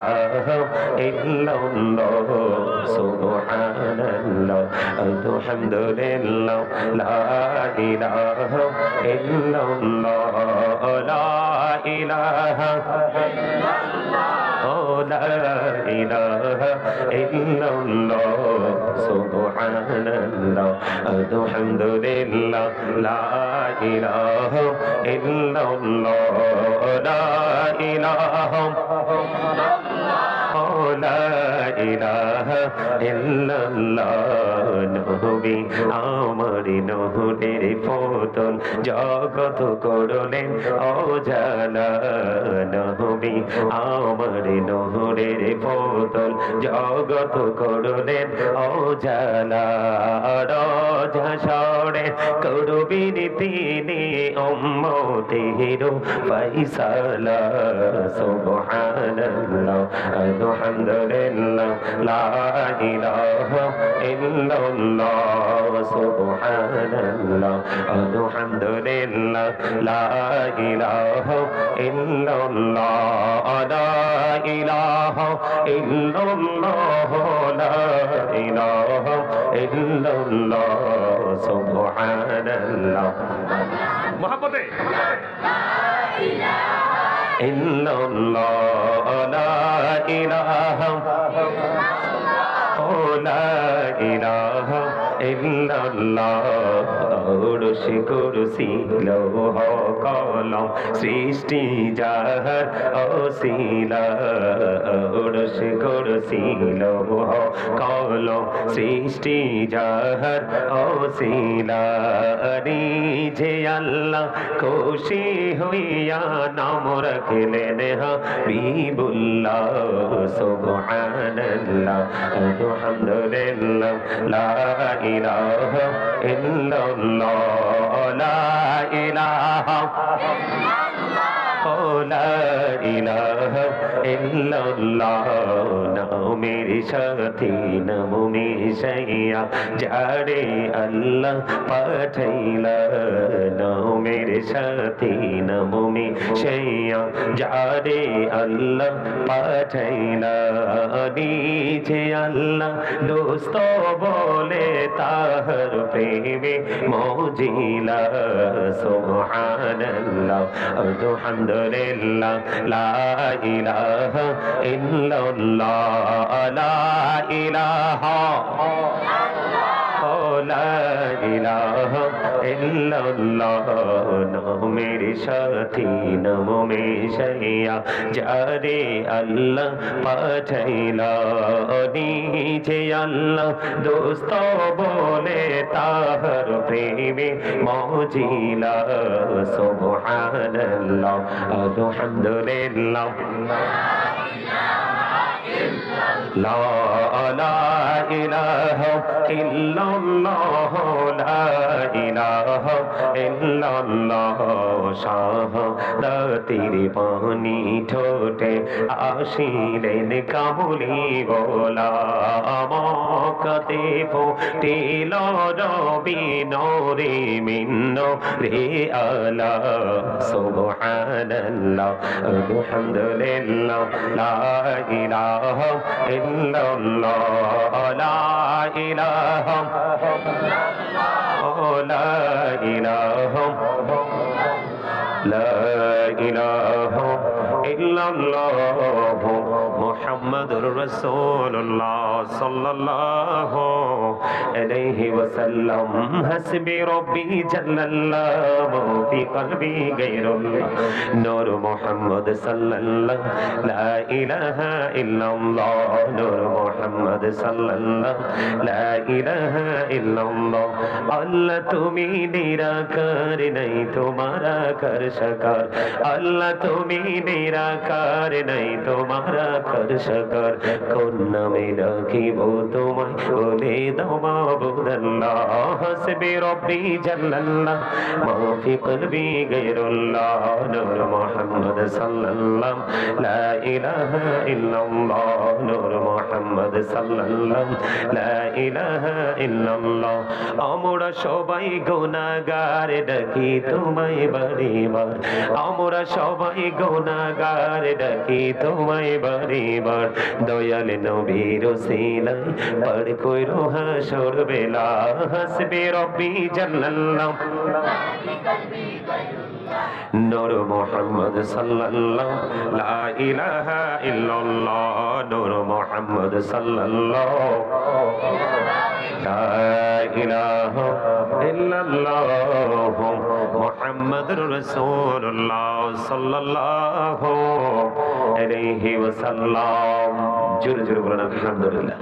illallah subhanallah alhamdulillah la ilaha illallah la ilaha oh la ilaha illallah subhanallah alhamdulillah la ilaha illallah la ilaha লা ইলাহা ইল্লাল্লাহ নবী আমার নূরের photon জগত করলেন অজানা নবী আমার নূরের ফোটন জগত করলেন অজানা রাজা সরে করবিন তিনি উম্মতের ফয়সালা সুবহানাল্লাহ alhamdulillah la ilaha illallah subhanallah alhamdulillah la ilaha illallah la ilaha illallah la ilaha illallah subhanallah mohabbatte la ilaha illallah la ilaha la ilaha illallah অরশে কুরসি লৌহ কলম সৃষ্টি যাহার অসিলা অরশে কুরসি লৌহ কলম সৃষ্টি যাহার অসিলা নিজে আল্লাহ খুশি হইয়া নাম রাখলেন হাবিবুল্লাহ সুবহানাল্লাহ আলহামদুলিল্লাহ লা ইলাহা ইল্লাল্লাহ লা ইলাহা লা ইলাহা ইল্লাল্লাহ নামের সাথে নাম মিশাইয়া যারে আল্লাহ পাঠাইলা নামের সাথে নাম মিশাইয়া যারে আল্লাহ পাঠাইলা নিজে আল্লাহ দোস্ত বলে তাহার প্রেমে মজিলা সুবহানাল্লাহ alhamdulillah la ilaha illallah la ilaha la ilaha illallah নামের সাথে নাম মিশাইয়া যারে আল্লাহ পাঠাইলা নিজে আল্লাহ দোস্ত বলে তাহার প্রেমে মজিলা সুবহানাল্লাহ আলহামদুলিল্লাহ لا لا إله إلا الله لا إله إلا الله শাহাদাতের পানি ঠোঁটে আসিলেন কামলি বলা মক্কাতে ফুটিল রবি নূরে মিন রে আলা সুবহানাল্লাহ আলহামদুলিল্লাহ লা ইলাহা illallah la ilaha la ilaha la ilaha illallah muhammadur rasulullah sallallahu alayhi wa sallam hasbi rabbi jallallahu fi qalbi ghayrullah nur muhammad sallallahu la ilaha illallah nur muhammad sallallahu la ilaha illallah allah tumi nirakar nahi tumhara kar sakar allah tumi निराकार नहीं तुम्हारा कर গুনাহগার কোন নামে ডাকিব তোমায় বলে দাও মাবুদ আল্লাহ হাসবি রব্বি জাল্লাল্লাহ মা ফি কলবি গায়রুল্লাহ নূর মুহাম্মদ সাল্লাল্লাহ লা ইলাহা ইল্লাল্লাহ নূর মুহাম্মদ সাল্লাল্লাহ লা ইলাহা ইল্লাল্লাহ আমরা সবাই গুনাহগার ডাকি তোমায় বারবার আমরা সবাই গুনাহগার ডাকি তোমায় বারবার দয়াল নবীর ওসিলায় পার কইরো হাসর বেলা হাসবি রব্বি জাল্লাল্লাহ নূর মুহাম্মদ সাল্লাল্লাহ লা ইলাহা ইল্লাল্লাহ নূর মুহাম্মদ সাল্লাল্লাহ লা ইলাহা ইল্লাল্লাহ মুহাম্মাদুর রাসূলুল্লাহ সাল্লাল্লাহু আলাইহি ওয়াসাল্লাম জোরে জোরে বলেন আলহামদুলিল্লাহ।